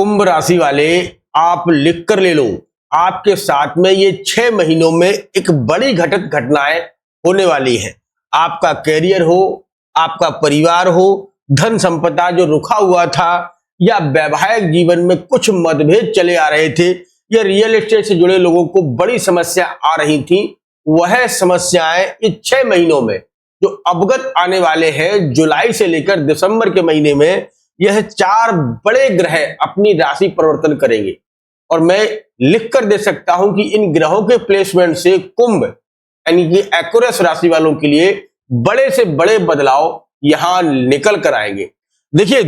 कुंभ राशि वाले, आप लिख कर ले लो, आपके साथ में ये 6 महीनों में एक बड़ी घटनाएं होने वाली हैं। आपका कैरियर हो, आपका परिवार हो, धन संपदा जो रुका हुआ था, या वैवाहिक जीवन में कुछ मतभेद चले आ रहे थे, या रियल एस्टेट से जुड़े लोगों को बड़ी समस्या आ रही थी, वह समस्याएं इस 6 महीनों में जो अवगत आने वाले हैं, जुलाई से लेकर दिसंबर के महीने में, यह 4 बड़े ग्रह अपनी राशि परिवर्तन करेंगे। और मैं लिख कर दे सकता हूं कि इन ग्रहों के प्लेसमेंट से कुंभ यानी कि एक्वेरियस राशि वालों के लिए बड़े से बड़े बदलाव यहां निकल कर आएंगे। देखिए,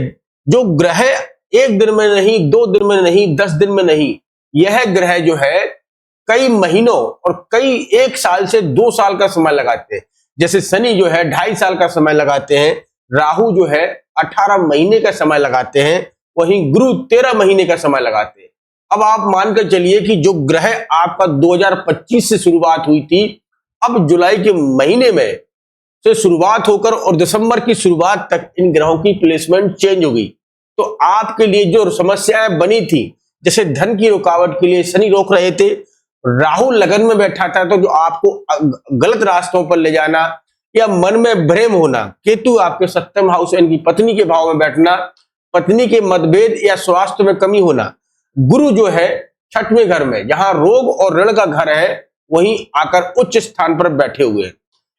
जो ग्रह एक दिन में नहीं, 2 दिन में नहीं, 10 दिन में नहीं, यह ग्रह जो है कई महीनों और कई 1 साल से 2 साल का समय लगाते हैं। जैसे शनि जो है 2.5 साल का समय लगाते हैं, राहु जो है 18 महीने का समय लगाते हैं, वहीं गुरु 13 महीने का समय लगाते हैं। अब आप मानकर चलिए कि जो ग्रह आपका 2025 से शुरुआत हुई थी, अब जुलाई के महीने में से शुरुआत होकर और दिसंबर की शुरुआत तक इन ग्रहों की प्लेसमेंट चेंज हो गई। तो आपके लिए जो समस्याएं बनी थी, जैसे धन की रुकावट के लिए शनि रोक रहे थे, राहु लगन में बैठा था तो जो आपको गलत रास्तों पर ले जाना या मन में भ्रम होना, केतु आपके सप्तम हाउस यानी पत्नी के भाव में बैठना, पत्नी के मतभेद या स्वास्थ्य में कमी होना, गुरु जो है 6वें घर में जहां रोग और ऋण का घर है, वहीं आकर उच्च स्थान पर बैठे हुए हैं,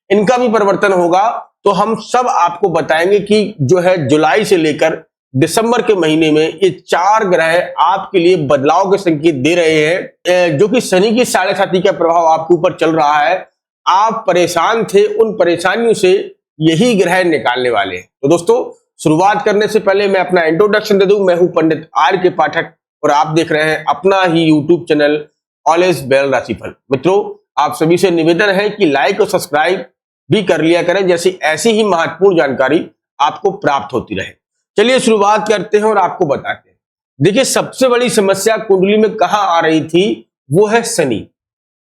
इनका भी परिवर्तन होगा। तो हम सब आपको बताएंगे कि जो है जुलाई से लेकर दिसंबर के महीने में ये 4 ग्रह आपके लिए बदलाव के संकेत दे रहे हैं, जो कि शनि की 7.5 का प्रभाव आपके ऊपर चल रहा है। आप परेशान थे, उन परेशानियों से यही ग्रह निकालने वाले हैं। तो दोस्तों, शुरुआत करने से पहले मैं अपना इंट्रोडक्शन दे दूं। मैं हूं पंडित आर के पाठक और आप देख रहे हैं अपना ही यूट्यूब चैनल ऑलवेज वेल राशिफल। मित्रों, आप सभी से निवेदन है कि लाइक और सब्सक्राइब भी कर लिया करें, जैसी ऐसी ही महत्वपूर्ण जानकारी आपको प्राप्त होती रहे। चलिए शुरुआत करते हैं और आपको बताते हैं। देखिए, सबसे बड़ी समस्या कुंडली में कहां आ रही थी, वो है शनि।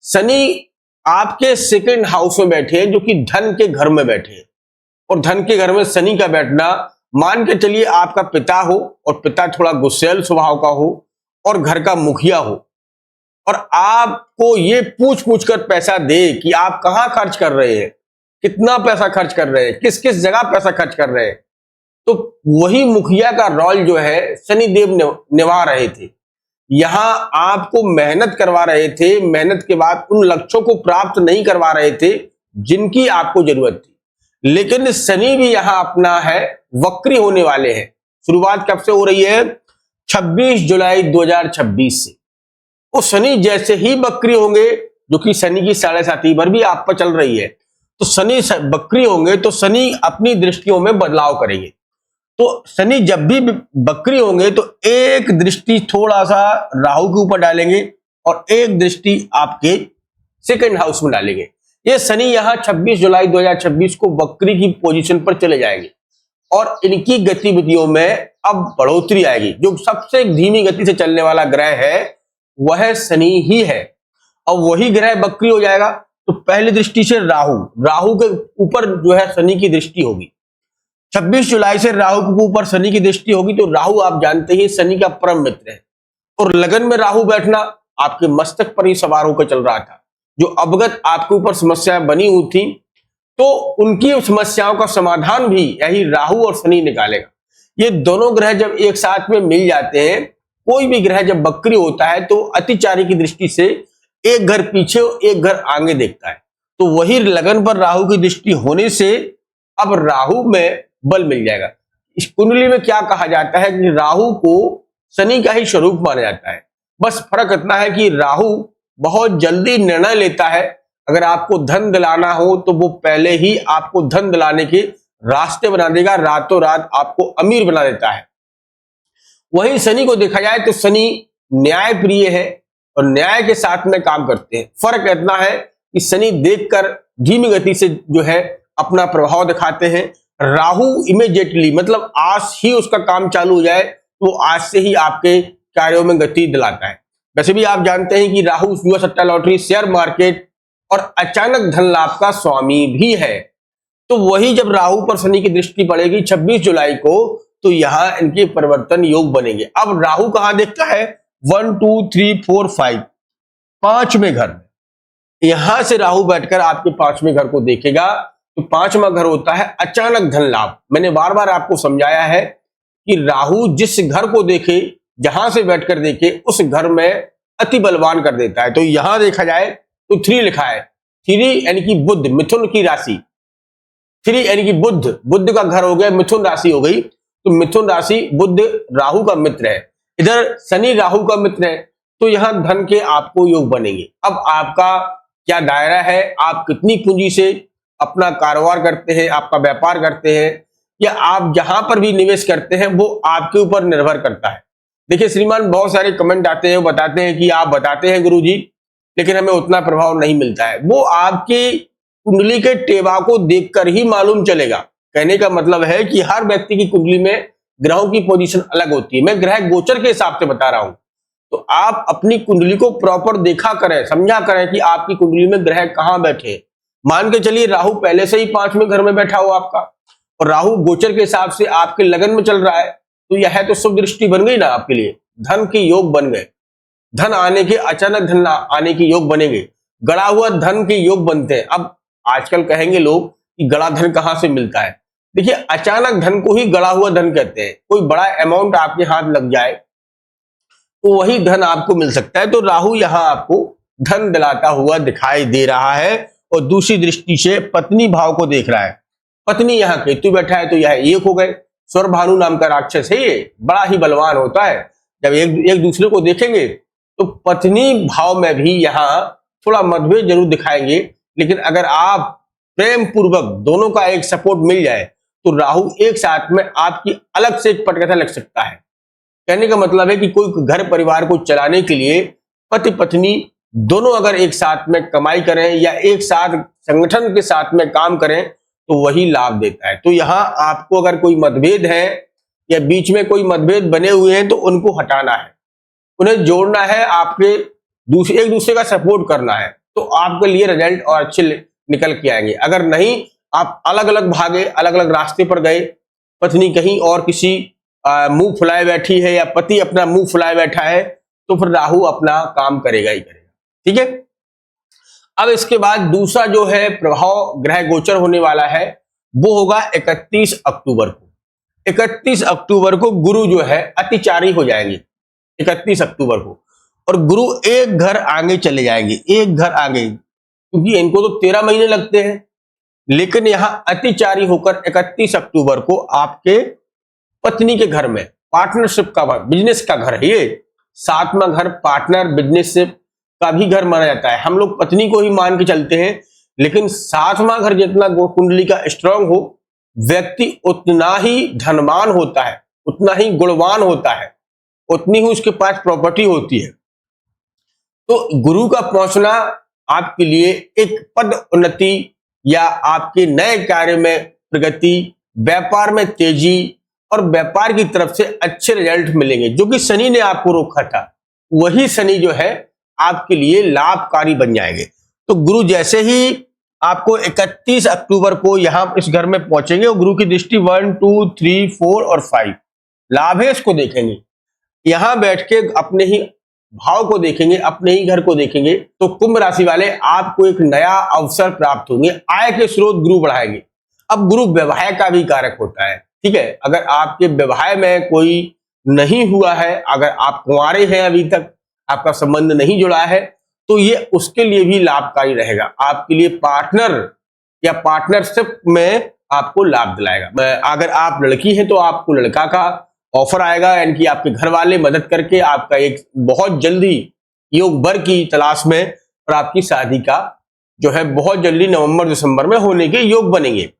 शनि आपके 2nd हाउस में बैठे हैं, जो कि धन के घर में बैठे हैं। और धन के घर में शनि का बैठना, मान के चलिए आपका पिता हो और पिता थोड़ा गुस्सैल स्वभाव का हो और घर का मुखिया हो, और आपको ये पूछ कर पैसा दे कि आप कहां खर्च कर रहे हैं, कितना पैसा खर्च कर रहे हैं, किस किस जगह पैसा खर्च कर रहे हैं, तो वही मुखिया का रोल जो है शनिदेव निभा रहे थे। यहां आपको मेहनत करवा रहे थे, मेहनत के बाद उन लक्ष्यों को प्राप्त नहीं करवा रहे थे जिनकी आपको जरूरत थी। लेकिन शनि भी यहां अपना है वक्री होने वाले हैं। शुरुआत कब से हो रही है? 26 जुलाई 2026 से। वो शनि जैसे ही वक्री होंगे, जो कि शनि की 7.5 पर भी आप पर चल रही है, तो शनि वक्री होंगे तो शनि अपनी दृष्टियों में बदलाव करेंगे। तो शनि जब भी वक्री होंगे तो एक दृष्टि थोड़ा सा राहु के ऊपर डालेंगे और एक दृष्टि आपके 2nd हाउस में डालेंगे। ये शनि यहां 26 जुलाई 2026 को वक्री की पोजीशन पर चले जाएंगे और इनकी गतिविधियों में अब बढ़ोतरी आएगी। जो सबसे धीमी गति से चलने वाला ग्रह है वह शनि ही है, और वही ग्रह वक्री हो जाएगा। तो पहली दृष्टि से राहु के ऊपर जो है शनि की दृष्टि होगी। 26 जुलाई से राहु के ऊपर शनि की दृष्टि होगी। तो राहु आप जानते ही शनि का परम मित्र है, और लगन में राहु बैठना आपके मस्तक पर ही सवार होकर चल रहा था। जो अवगत आपके ऊपर समस्याएं बनी हुई थी, तो उनकी समस्याओं का समाधान भी यही राहु और शनि निकालेगा। ये दोनों ग्रह जब एक साथ में मिल जाते हैं, कोई भी ग्रह जब वक्री होता है तो अतिचारी की दृष्टि से एक घर पीछे एक घर आगे देखता है। तो वही लगन पर राहु की दृष्टि होने से अब राहु में बल मिल जाएगा। इस कुंडली में क्या कहा जाता है कि राहु को शनि का ही स्वरूप माना जाता है। बस फर्क इतना है कि राहु बहुत जल्दी निर्णय लेता है। अगर आपको धन दिलाना हो तो वो पहले ही आपको धन दिलाने के रास्ते बना देगा, रातों रात आपको अमीर बना देता है। वहीं शनि को देखा जाए तो शनि न्याय प्रिय है और न्याय के साथ में काम करते हैं। फर्क इतना है कि शनि देखकर धीमी गति से जो है अपना प्रभाव दिखाते हैं। राहु इमीडिएटली, मतलब आज ही उसका काम चालू हो जाए तो आज से ही आपके कार्यों में गति दिलाता है। वैसे भी आप जानते हैं कि राहु जुआ, सट्टा, लॉटरी, शेयर मार्केट और अचानक धन लाभ का स्वामी भी है। तो वही जब राहु पर शनि की दृष्टि पड़ेगी 26 जुलाई को, तो यहाँ इनके परिवर्तन योग बनेंगे। अब राहु कहां देखता है? 1 2 3 4 5, पांचवें घर में। यहां से राहु बैठकर आपके पांचवें घर को देखेगा, तो पांचवा घर होता है अचानक धन लाभ। मैंने बार बार आपको समझाया है कि राहु जिस घर को देखे, जहां से बैठकर देखे, उस घर में अति बलवान कर देता है। तो यहां देखा जाए तो 3 लिखा है, 3 यानी कि बुध, मिथुन की राशि, 3 यानी कि बुध का घर हो गया, मिथुन राशि हो गई। तो मिथुन राशि बुध राहु का मित्र है, इधर शनि राहु का मित्र है, तो यहां धन के आपको योग बनेंगे। अब आपका क्या दायरा है, आप कितनी पूंजी से अपना कारोबार करते हैं, आपका व्यापार करते हैं, या आप जहां पर भी निवेश करते हैं वो आपके ऊपर निर्भर करता है। देखिए श्रीमान, बहुत सारे कमेंट आते हैं, बताते हैं कि आप बताते हैं गुरुजी, लेकिन हमें उतना प्रभाव नहीं मिलता है। वो आपकी कुंडली के टेवा को देखकर ही मालूम चलेगा। कहने का मतलब है कि हर व्यक्ति की कुंडली में ग्रहों की पोजीशन अलग होती है। मैं ग्रह गोचर के हिसाब से बता रहा हूं, तो आप अपनी कुंडली को प्रॉपर देखा करें, समझा करें कि आपकी कुंडली में ग्रह कहां बैठे। मान के चलिए राहु पहले से ही पांचवें घर में बैठा हो आपका, और राहु गोचर के हिसाब से आपके लगन में चल रहा है, तो यह तो शुभ दृष्टि बन गई ना आपके लिए, धन के योग बन गए, धन आने के, अचानक धन आने के योग बनेंगे, गड़ा हुआ धन के योग बनते हैं। अब आजकल कहेंगे लोग कि गड़ा धन कहां से मिलता है। देखिए अचानक धन को ही गड़ा हुआ धन कहते हैं। कोई बड़ा अमाउंट आपके हाथ लग जाए तो वही धन आपको मिल सकता है। तो राहु यहां आपको धन दिलाता हुआ दिखाई दे रहा है, और दूसरी दृष्टि से पत्नी भाव को देख रहा है। पत्नी यहाँ केतु बैठा है, तो यह एक हो गए। स्वर भानु नाम का राक्षस है, ये बड़ा ही बलवान होता है। जब एक दूसरे को देखेंगे तो पत्नी भाव में भी यहाँ थोड़ा मतभेद जरूर दिखाएंगे, लेकिन अगर आप प्रेम पूर्वक दोनों का एक सपोर्ट मिल जाए तो राहु एक साथ में आपकी अलग से एक पटकथा लग सकता है। कहने का मतलब है कि कोई घर परिवार को चलाने के लिए पति पत्नी दोनों अगर एक साथ में कमाई करें या एक साथ संगठन के साथ में काम करें तो वही लाभ देता है। तो यहां आपको अगर कोई मतभेद है या बीच में कोई मतभेद बने हुए हैं तो उनको हटाना है, उन्हें जोड़ना है, आपके एक दूसरे का सपोर्ट करना है, तो आपके लिए रिजल्ट और अच्छे निकल के आएंगे। अगर नहीं, आप अलग अलग भागे, अलग अलग रास्ते पर गए, पत्नी कहीं और किसी मुंह फुलाए बैठी है या पति अपना मुंह फुलाए बैठा है, तो फिर राहु अपना काम करेगा ही करेगा। ठीक है। अब इसके बाद दूसरा जो है प्रभाव ग्रह गोचर होने वाला है वो होगा 31 अक्टूबर को। 31 अक्टूबर को गुरु जो है अतिचारी हो जाएंगे 31 अक्टूबर को, और गुरु एक घर आगे चले जाएंगे, एक घर आगे, क्योंकि इनको तो 13 महीने लगते हैं, लेकिन यहां अतिचारी होकर 31 अक्टूबर को आपके पत्नी के घर में, पार्टनरशिप का बिजनेस का घर है ये, 7वां घर पार्टनर बिजनेस का भी घर माना जाता है। हम लोग पत्नी को ही मान के चलते हैं, लेकिन 7वां घर जितना कुंडली का स्ट्रांग हो, व्यक्ति उतना ही धनवान होता है, उतना ही गुणवान होता है, उतनी ही उसके पास प्रॉपर्टी होती है। तो गुरु का पहुंचना आपके लिए एक पद उन्नति या आपके नए कार्य में प्रगति, व्यापार में तेजी और व्यापार की तरफ से अच्छे रिजल्ट मिलेंगे। जो कि शनि ने आपको रोका था, वही शनि जो है आपके लिए लाभकारी बन जाएंगे। तो गुरु जैसे ही आपको 31 अक्टूबर को यहां इस घर में पहुंचेंगे, और गुरु की दृष्टि 1 2 3 4 और 5 लाभेश को देखेंगे, यहां बैठ के अपने ही भाव को देखेंगे, अपने ही घर को देखेंगे, तो कुंभ राशि वाले आपको एक नया अवसर प्राप्त होंगे, आय के स्रोत गुरु बढ़ाएंगे। अब गुरु व्यवहार का भी कारक होता है। ठीक है, अगर आपके व्यवहार में कोई नहीं हुआ है, अगर आप कुंवारे हैं, अभी तक आपका संबंध नहीं जुड़ा है, तो ये उसके लिए भी लाभकारी रहेगा। आपके लिए पार्टनर या पार्टनरशिप में आपको लाभ दिलाएगा। अगर आप लड़की हैं तो आपको लड़का का ऑफर आएगा, यानी कि आपके घर वाले मदद करके आपका एक बहुत जल्दी योग वर की तलाश में, और आपकी शादी का जो है बहुत जल्दी नवंबर दिसंबर में होने के योग बनेंगे।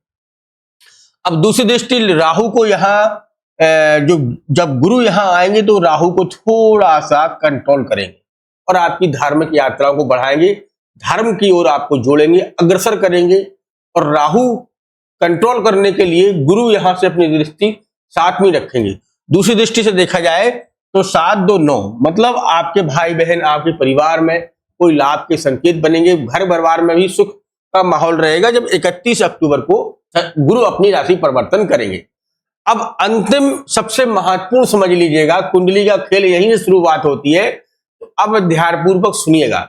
अब दूसरी दृष्टि राहु को यहाँ जो जब गुरु यहाँ आएंगे तो राहु को थोड़ा सा कंट्रोल करेंगे और आपकी धार्मिक यात्राओं को बढ़ाएंगे, धर्म की ओर आपको जोड़ेंगे, अग्रसर करेंगे। और राहु कंट्रोल करने के लिए गुरु यहां से अपनी दृष्टि 7वीं रखेंगे। दूसरी दृष्टि से देखा जाए तो 7 2 9, मतलब आपके भाई बहन, आपके परिवार में कोई लाभ के संकेत बनेंगे, घर परिवार में भी सुख का माहौल रहेगा जब 31 अक्टूबर को गुरु अपनी राशि परिवर्तन करेंगे। अब अंतिम सबसे महत्वपूर्ण समझ लीजिएगा, कुंडली का खेल यहीं से शुरुआत होती है। तो अब ध्यानपूर्वक सुनिएगा।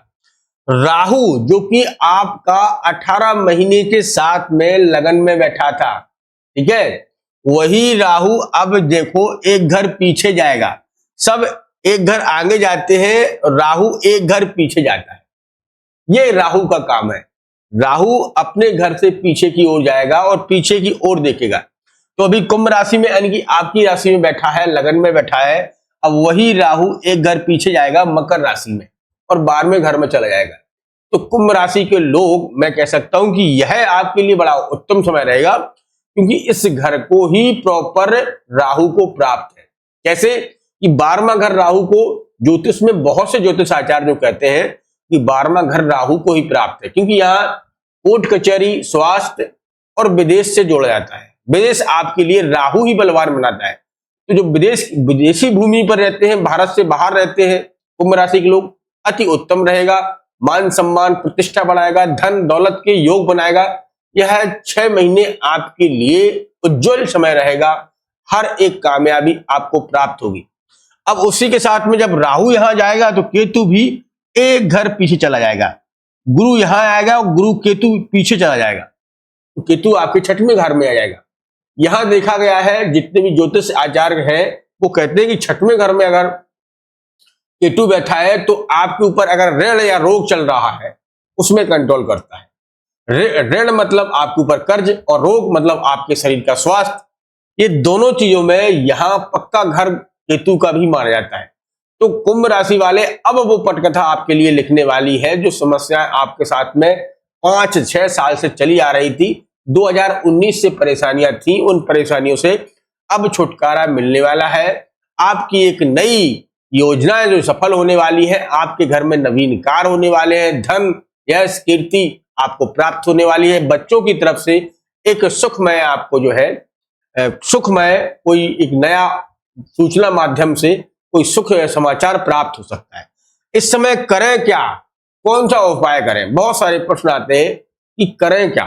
राहु जो कि आपका 18 महीने के साथ में लगन में बैठा था, ठीक है, वही राहु अब देखो एक घर पीछे जाएगा। सब एक घर आगे जाते हैं, राहु एक घर पीछे जाता है। ये राहु का काम है। राहु अपने घर से पीछे की ओर जाएगा और पीछे की ओर देखेगा। तो अभी कुंभ राशि में यानी कि आपकी राशि में बैठा है, लगन में बैठा है। अब वही राहु एक घर पीछे जाएगा मकर राशि में और 12वें घर में चला जाएगा। तो कुंभ राशि के लोग, मैं कह सकता हूं कि यह आपके लिए बड़ा उत्तम समय रहेगा, क्योंकि इस घर को ही प्रॉपर राहु को प्राप्त है। कैसे कि 12वां घर राहु को, ज्योतिष में बहुत से ज्योतिष आचार्य जो कहते हैं कि 12वां घर राहु को ही प्राप्त है, क्योंकि यहाँ कोर्ट कचहरी, स्वास्थ्य और विदेश से जोड़ा जाता है। विदेश आपके लिए राहु ही बलवान बनाता है। तो जो विदेशी भूमि पर रहते हैं, भारत से बाहर रहते हैं कुंभ राशि के लोग, अति उत्तम रहेगा। मान सम्मान प्रतिष्ठा बढ़ाएगा, धन दौलत के योग बनाएगा। यह 6 महीने आपके लिए उज्जवल समय रहेगा। हर एक कामयाबी आपको प्राप्त होगी। अब उसी के साथ में जब राहु यहां जाएगा तो केतु भी एक घर पीछे चला जाएगा। गुरु यहां आएगा और गुरु केतु पीछे चला जाएगा, तो केतु आपके 6वें घर में आ जाएगा। यहां देखा गया है, जितने भी ज्योतिष आचार्य हैं वो कहते हैं कि 6वें घर में अगर केतु बैठा है तो आपके ऊपर अगर ऋण या रोग चल रहा है उसमें कंट्रोल करता है। ऋण मतलब आपके ऊपर कर्ज, और रोग मतलब आपके शरीर का स्वास्थ्य। ये दोनों चीजों में यहां पक्का घर केतु का भी माना जाता है। तो कुंभ राशि वाले, अब वो पटकथा आपके लिए लिखने वाली है। जो समस्याएं आपके साथ में 5-6 साल से चली आ रही थी, 2019 से परेशानियां थी, उन परेशानियों से अब छुटकारा मिलने वाला है। आपकी एक नई योजनाएं जो सफल होने वाली है, आपके घर में नवीन कार्य होने वाले हैं, धन यश कीर्ति आपको प्राप्त होने वाली है। बच्चों की तरफ से एक सुखमय, आपको जो है सुखमय कोई एक नया सूचना माध्यम से कोई सुख समाचार प्राप्त हो सकता है। इस समय करें क्या, कौन सा उपाय करें? बहुत सारे प्रश्न आते हैं कि करें क्या।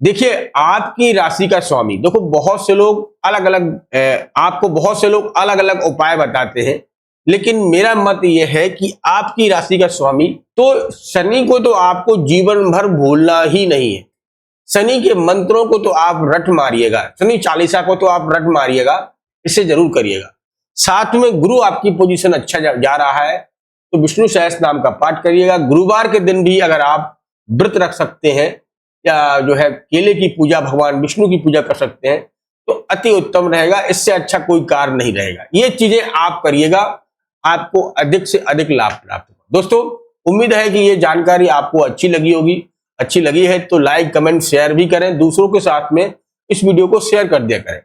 देखिए, आपकी राशि का स्वामी, देखो बहुत से लोग अलग अलग आपको बहुत से लोग अलग अलग उपाय बताते हैं, लेकिन मेरा मत यह है कि आपकी राशि का स्वामी, तो शनि को तो आपको जीवन भर भूलना ही नहीं है। शनि के मंत्रों को तो आप रट मारिएगा, शनि चालीसा को तो आप रट मारिएगा, इसे जरूर करिएगा। साथ में गुरु आपकी पोजीशन अच्छा जा रहा है तो विष्णु सहस्त्र नाम का पाठ करिएगा। गुरुवार के दिन भी अगर आप व्रत रख सकते हैं या जो है केले की पूजा, भगवान विष्णु की पूजा कर सकते हैं, तो अति उत्तम रहेगा। इससे अच्छा कोई कार्य नहीं रहेगा। ये चीजें आप करिएगा, आपको अधिक से अधिक लाभ प्राप्त होगा। दोस्तों, उम्मीद है कि ये जानकारी आपको अच्छी लगी होगी। अच्छी लगी है तो लाइक कमेंट शेयर भी करें, दूसरों के साथ में इस वीडियो को शेयर कर दिया करें।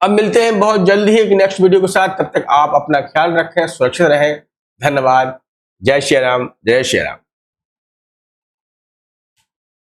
अब मिलते हैं बहुत जल्द ही एक नेक्स्ट वीडियो के साथ। तब तक आप अपना ख्याल रखें, सुरक्षित रहें। धन्यवाद। जय श्री राम, जय श्री राम।